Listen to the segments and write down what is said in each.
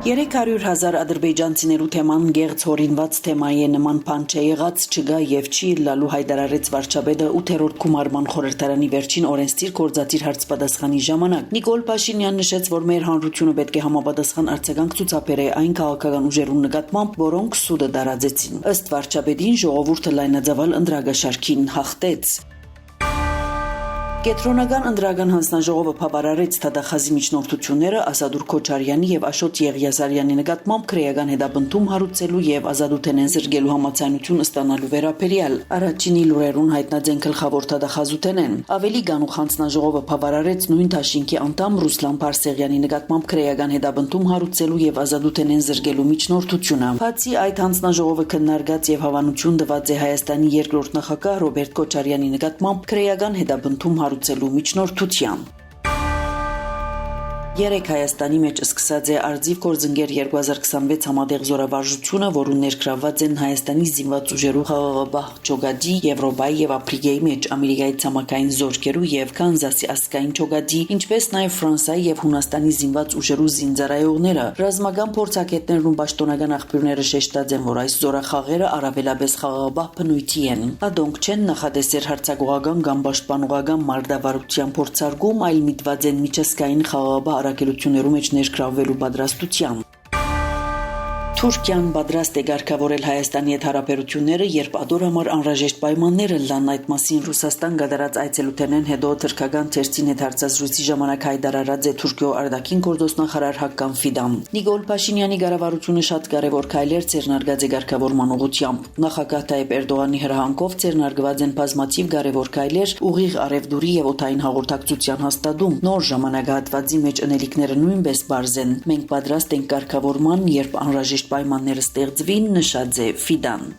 300,000 ադրբեջանցիներու թեման գեղձ հորինված թեմայի նման բան չէ եղած, չգա եւ չի լալու հայտարարեց վարչապետը 8-րդ գումարման խորհրդարանի վերջին օրենսդիր գործադիր հարցպատասխանի ժամանակ։ Նիկոլ Փաշինյանն նշեց, որ մեր հանրությունը պետք է համապատասխան արձագանք ցուցաբերե այն քաղաքական ուժերուն նկատմամբ, որոնք սուդը դարաձեցին։ Ըստ վարչապետին ժողովուրդը լայնածավալ ընդրագաշարքին հաղթեց։ Կենտրոնական ընդրական հանձնաժողովը բավարարեց Թադախազի միջնորդությունները Ասադուր Քոչարյանի եւ Աշոտ Եղիազարյանի նկատմամբ քրեական հետապնդում հարուցելու եւ ազատութենեն զրկելու համաձայնություն ստանալու վերաբերյալ առաջինի լուրերուն հայտնած են գլխավոր Թադախազութենեն։ Ավելի գանուխ հանձնաժողովը բավարարեց նույն դաշինքի անդամ Ռուսլան Փարսեղյանի նկատմամբ քրեական հետապնդում հարուցելու եւ ազատութենեն զրկելու միջնորդությունը։ Բացի այդ հանձնաժողովը քննարկած եւ հավանություն տված է Հայաստանի երկրորդ նախագահ Ռոբերտ Քոչարյանի նկատմամբ քրեական հետապնդում հարուցելու միջնորդության։ Երեք Հայաստանի մեջ սկսած է Արձիվ գործընկեր 2026 համատեղ զորավարժությունը, որուն ներգրավված են Հայաստանի զինված ուժերու խաղաղապահ ճոգադի, Եվրոպայի եւ Աֆրիկայի մեջ Ամերիկայի ցամաքային զորքերու եւ Կանզասի ասկային ճոգադի, ինչպես նաեւ Ֆրանսիայի եւ Հունաստանի զինված ուժերու զինծառայողները։ Ռազմական փորձագետներն ու պաշտոնական աղբյուրները շեշտած են, որ այս զորախաղերը առավելապես խաղաղապահ բնույթի են։ Ադոնք չեն նախադեսեր հարձակողական կամ պաշտպանողական մարտավարության փորձարկում, այլ միտված են միջազգային խաղաղապահ առաքելություններու մեջ ներգրավվելու պատրաստությամբ։ Թուրքիան պատրաստ է ղեկավարել Հայաստանի հետ հարաբերությունները, երբ ադոր համար անհրաժեշտ պայմանները լան այդ մասին Ռուսաստան գդարած այցելութենեն հետո թուրքական թերթին հետ հարցազրույցի ժամանակ հայտարարած է Թուրքիո արտաքին գործոստնախարար Հակկան Ֆիդան։ Նիկոլ Փաշինյանի կառավարությունը շատ կարևոր քայլեր ձեռնարկած է ղեկավարման ուղղությամբ։ Նախագահ Թայիպ Էրդողանի հրահանգով ձեռնարկված են բազմաթիվ կարևոր քայլեր ուղիղ արևդուրի եւ օդային հաղորդակցության հաստատում։ Նոր ժամանակահատվածի մեջ ընելիքները նույնպես բարձ են։ Մենք պատրաստ ենք ղեկավարման, երբ անհրաժեշտ պայմանները ստեղծվին, նշած է Ֆիդան։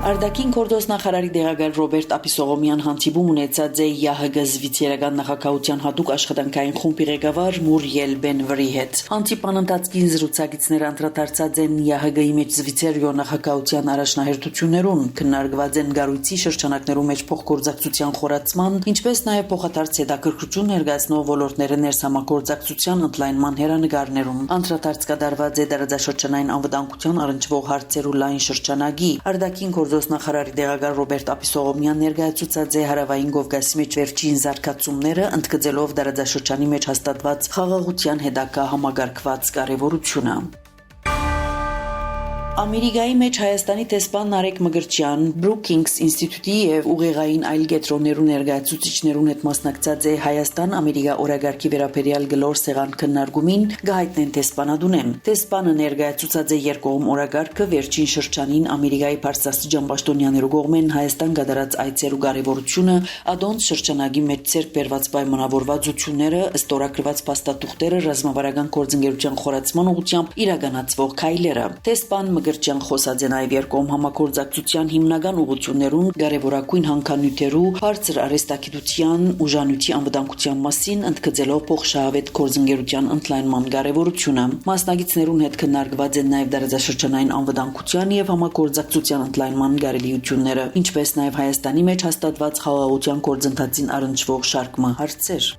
Արտաքին գործոստնախարարի դեղագար Ռոբերտ Ապիսողոմյան հանդիպում ունեցած է ՀՀԳ զվիթերական նախագահության հատուկ աշխատանքային խումբի ղեկավար Մուրիել Բենվերի հետ։ Հանդիպման ընթացքին զրուցակիցները անդրադարձած են ՀՀԳ-ի մեջ զվիթերյո նախագահության առաջնահերթություններուն, քննարկված են գառույցի շրջանակներու մեջ փոխգործակցության խորացման, ինչպես նաև փոխադարձ հետաքրքրություն ներկայացնող ոլորտները ներս համագործակցության ընդլայնման հերանեկարներում։ Անդրադարձ կատարված է դարաձաշրջանային անվտանգության առնչվող հարցերու լայն շրջանագի։ Արտաքին գործոստնախարարի դեղագար Ռոբերտ Ապիսողոմյան ներկայացուցած է Հարավային Կովկասի մեջ վերջին զարգացումները, ընդգծելով դարաձաշրջանի մեջ հաստատված խաղաղության հետագա համագարկված կարևորությունը։ Ամերիկայի մեջ Հայաստանի տեսփան Նարեկ Մկրտչյան Brookings ինստիտուտի եւ ուղեղային այլ կենտրոններու ներկայացուցիչներուն հետ մասնակցած է Հայաստան-Ամերիկա օրագարկի վերաբերյալ գլոր սեղան քննարկումին գահիտնեն տեսփանադունեն։ Տեսփանը ներկայացուցած է երկկողմ օրագարկը վերջին շրջանին Ամերիկայի բարձրաստիճան պաշտոնյաներու կողմեն Հայաստան գդարած այցերու կարևորությունը, ադոնց շրջանագի մեջ ցերկ բերված պայմանավորվածությունները, ստորագրված փաստաթուղթերը, ռազմավարական գործընկերության խորացման ուղղությամբ իրականացվող քայլերը։ Տեսփան Մկրտչյան խոսած է նաև երկկողմ համագործակցության հիմնական ուղղություններուն, կարևորագույն հանքանյութերու, բարձր արհեստագիտության, ուժանյութի անվտանգության մասին, ընդգծելով փոխշահավետ գործընկերության ընդլայնման կարևորությունը։ Մասնակիցներուն հետ քննարկված են նաև դարաձաշրջանային անվտանգության եւ համագործակցության ընդլայնման կարելիությունները, ինչպես նաև Հայաստանի մեջ հաստատված խաղաղության գործընթացին առնչվող շարք հարցեր։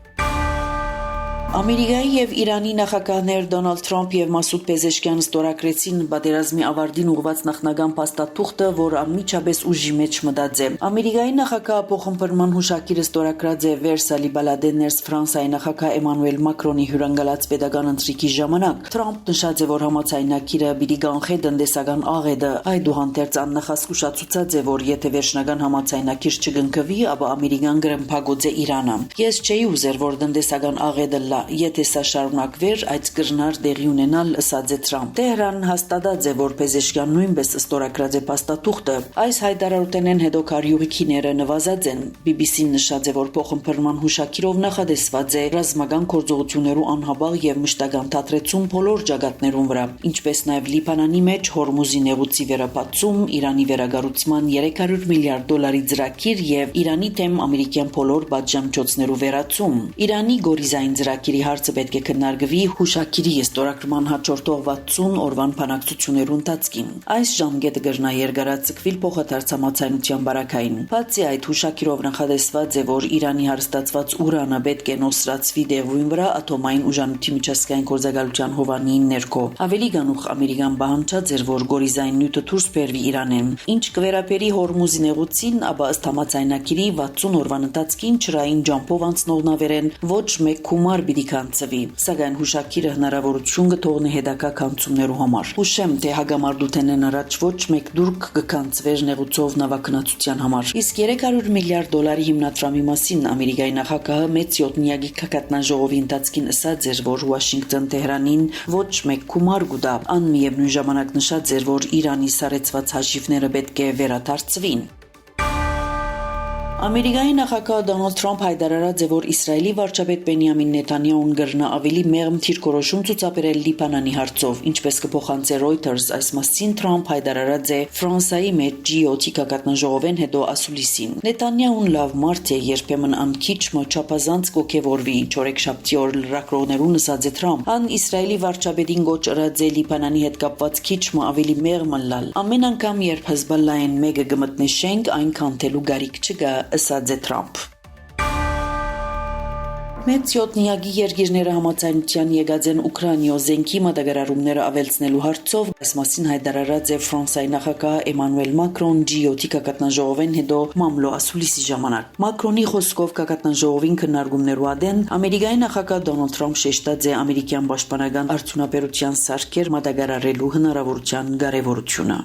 Ամերիկայի եւ Իրանի նախագահներ Դոնալդ Թրամփ եւ Մասուդ Պեզեշկյանը ստորագրեցին պատերազմի ավարտին ուղղված նախնական փաստաթուղթը, որ անմիջապես ուժի մեջ մտած է։ Ամերիկայի նախագահ փոխըմբռնման հուշագիրը ստորագրած է Վերսալի բալադեններս Ֆրանսիայի նախագահ Էմանուել Մակրոնի հյուրընկալած պետական ընթրիքի ժամանակ։ Թրամփ նշած է, որ համաձայնագիրը պիտի կանխի տնտեսական աղետը։ Այդուհանդերձ աննախազգուշացուցած է, որ եթե վերջնական համաձայնագիր չգնկվի, ապա ամերիկան գրմփագոց է Իրանը։ Ես չէի ուզեր, որ տնտեսական աղետը Եթե սա շարունակվեր, այդ կրնար տեղի ունենալ, ըսած է Թրամփ։ Տեհրանն հաստատած է, որ Պեզեշկյան նույնպես ստորագրած է փաստաթուղթը։ Այս հայտարարութենեն հետո քարյուղիքիները նվազած են։ BBC-ն նշած է, որ փոխըմբռնման հուշագիրով նախադեсված է ռազմական գործողություններու անհաբաղ եւ մշտական դադրեցում բոլոր ջագատներուն վրա, ինչպես նաեւ Լիբանանի մեջ Հորմուզի նեղուցի վերաբացում, Իրանի վերագառուցման $300 միլիարդ ծրագիր եւ Իրանի թեմ ամերիկյան բոլոր պատժամիջոցներու վերացում։ Իրանի գորիզային ծրագիրը հուշակիրի հարցը պետք է քննարկվի հուշակիրի ստորագրման հաջորդող 60 օրվան բանակցություններու ընթացքին։ Այս ժամկետը կգրնա երկարաձգվել փոխադարձ համաձայնության բարակային։ Բացի այդ հուշակիրով նախադեсված է, որ Իրանի հարստացված ուրանը պետք է նոսրացվի դեղույն վրա ատոմային ուժանույթի միջազգային գործակալության հովանին ներքո։ Ավելի գանուխ ամերիկան պահանջած էր, որ գորիզային նյութը դուրս բերվի Իրանեն։ Ինչ կվերապերի Հորմուզի նեղուցին, ապա ըստ համաձայնագիրի 60 օրվան ընթացքին ճրային ջամփով անցնող նավերեն ոչ մեկ գումար պիտի կանցվի, սակայն հուշակիրը հնարավորություն կթողնի հետագա կանցումներու համար։ Հուշեմ, թե հագամարտութենեն առաջ ոչ մեկ դուրք կկանցվեր նեղուցով նավագնացության համար։ Իսկ 300 միլիարդ դոլարի հիմնադրամի մասին Ամերիկայի նախագահը մեծ յոթնյակի քակատնաժողովի ընթացքին ասաց էր, որ Վաշինգտոն Թեհրանին ոչ մեկ գումար կուտա։ Ան միևնույն ժամանակ նշած էր, որ Իրանի սարեցված հաշիվները պետք է վերադարձվին։ Ամերիկայի նախագահ Դոնալդ Թրամփ հայտարարած է, որ Իսրայելի վարչապետ Բենյամին Նեթանյահուն կրնա ավելի մեղմ թիրքորոշում ցուցաբերել Լիբանանի հարցով, ինչպես կփոխանցի Reuters, այս մասին Թրամփ հայտարարած է Ֆրանսիայի մեջ G7-ի գագաթնաժողովեն հետո ասուլիսին։ Նեթանյահուն լավ մարդ է, երբեմն անքիչ մոչապազանց կոգևորվի, չորեքշաբթի օր լրագրողներուն ասաց է Թրամփ։ Ան Իսրայելի վարչապետին գոչ ըրած է Լիբանանի հետ կապված քիչ ավելի մեղմ լալ։ Ամեն անգամ երբ Հեզբոլլահեն մեկը կմտնի շենք, այնքան թելու գարիք չկա, ասաց է Թրամփ։ Մեծ յոթնյակի երկիրները համաձայնության եկած են Ուկրաինայո զենքի մատակարարումները ավելցնելու հարցով, այս մասին հայտարարած է Ֆրանսիայի նախագահ Էմանուել Մակրոն G7-ի գագաթնաժողովեն հետո մամլո ասուլիսի ժամանակ։ Մակրոնի խոսքով գագաթնաժողովին քննարկումներու ադեն Ամերիկայի նախագահ Դոնալդ Թրամփ շեշտած է ամերիկյան պաշտպանական արդյունաբերության սարքեր մատակարարելու հնարավորության կարևորությունը։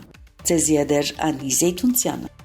Ձեզի ադեր Անի Զեյթունցյանը